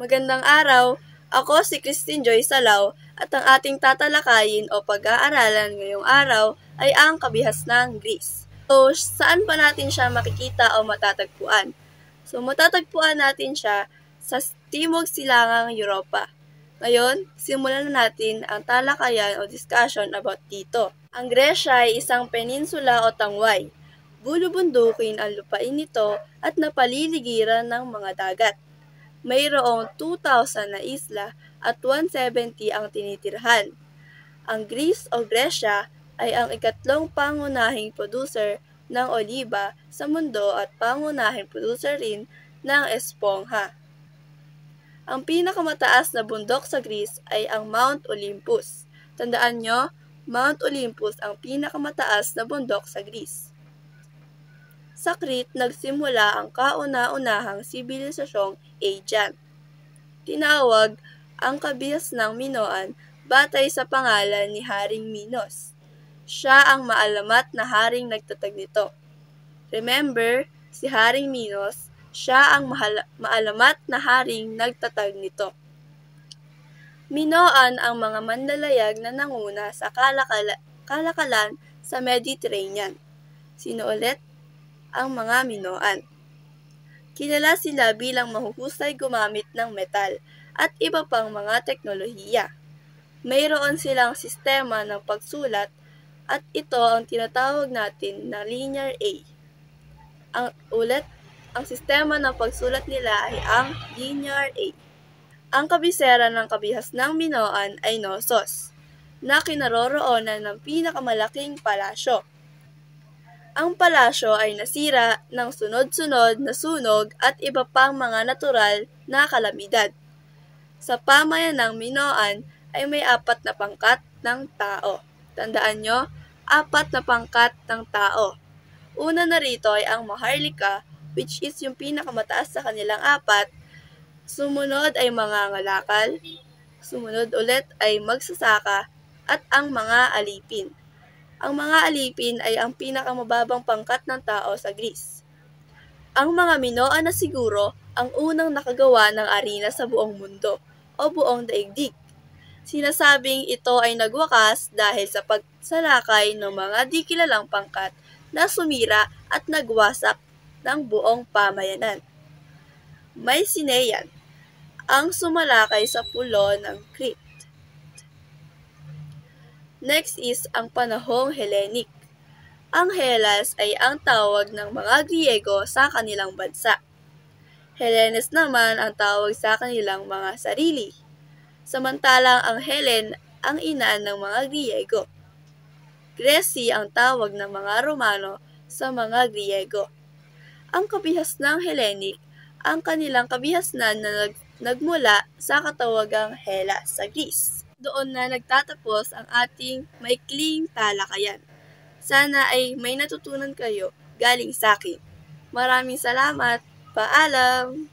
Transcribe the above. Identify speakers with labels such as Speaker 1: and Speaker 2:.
Speaker 1: Magandang araw! Ako si Christine Joy Salao at ang ating tatalakayin o pag-aaralan ngayong araw ay ang kabihasnang Greece. So, saan pa natin siya makikita o matatagpuan? So, matatagpuan natin siya sa Timog Silangang Europa. Ngayon, simulan na natin ang talakayan o discussion about dito. Ang Gresya ay isang peninsula o tangway. Bulubundukin ang lupain nito at napaliligiran ng mga dagat. Mayroong 2,000 na isla at 170 ang tinitirhan. Ang Greece o Gresya ay ang ikatlong pangunahing producer ng oliba sa mundo at pangunahing producer rin ng espongha. Ang pinakamataas na bundok sa Greece ay ang Mount Olympus. Tandaan nyo, Mount Olympus ang pinakamataas na bundok sa Greece. Sa Crete nagsimula ang kauna-unahang sibilisasyong Aegean. Tinawag ang kabihasnang Minoan batay sa pangalan ni Haring Minos. Siya ang maalamat na haring nagtatag nito. Remember, si Haring Minos, siya ang maalamat na haring nagtatag nito. Minoan ang mga manlalayag na nanguna sa kalakalan sa Mediterranean. Sino ulit? Ang mga Minoan. Kilala sila bilang mahuhusay gumamit ng metal at iba pang mga teknolohiya. Mayroon silang sistema ng pagsulat at ito ang tinatawag natin na Linear A. Ang sistema ng pagsulat nila ay ang Linear A. Ang kabisera ng kabihasnang Minoan ay Knossos, na kinaroroonan ng pinakamalaking palasyo. Ang palasyo ay nasira ng sunod-sunod na sunog at iba pang mga natural na kalamidad. Sa pamayanang Minoan ay may 4 na pangkat ng tao. Tandaan nyo, 4 na pangkat ng tao. Una na rito ay ang Maharlika, which is yung pinakamataas sa kanilang 4. Sumunod ay mga ngalakal. Sumunod ulit ay magsasaka at ang mga alipin. Ang mga alipin ay ang pinakamababang pangkat ng tao sa Greece. Ang mga Minoan na siguro ang unang nakagawa ng arena sa buong mundo o buong daigdig. Sinasabing ito ay nagwakas dahil sa pagsalakay ng mga di kilalang pangkat na sumira at nagwasak ng buong pamayanan. May Sineyan, ang sumalakay sa pulo ng Crete. Next is ang panahong Hellenic. Ang Hellas ay ang tawag ng mga Griego sa kanilang bansa. Hellenes naman ang tawag sa kanilang mga sarili. Samantalang ang Hellen ang ina ng mga Griego. Greci ang tawag ng mga Romano sa mga Griego. Ang kabihasnang Hellenic ang kanilang kabihasnan na nagmula sa katawagang Hellas sa Greece. Doon na nagtatapos ang ating maikling talakayan. Sana ay may natutunan kayo galing sa akin. Maraming salamat. Paalam!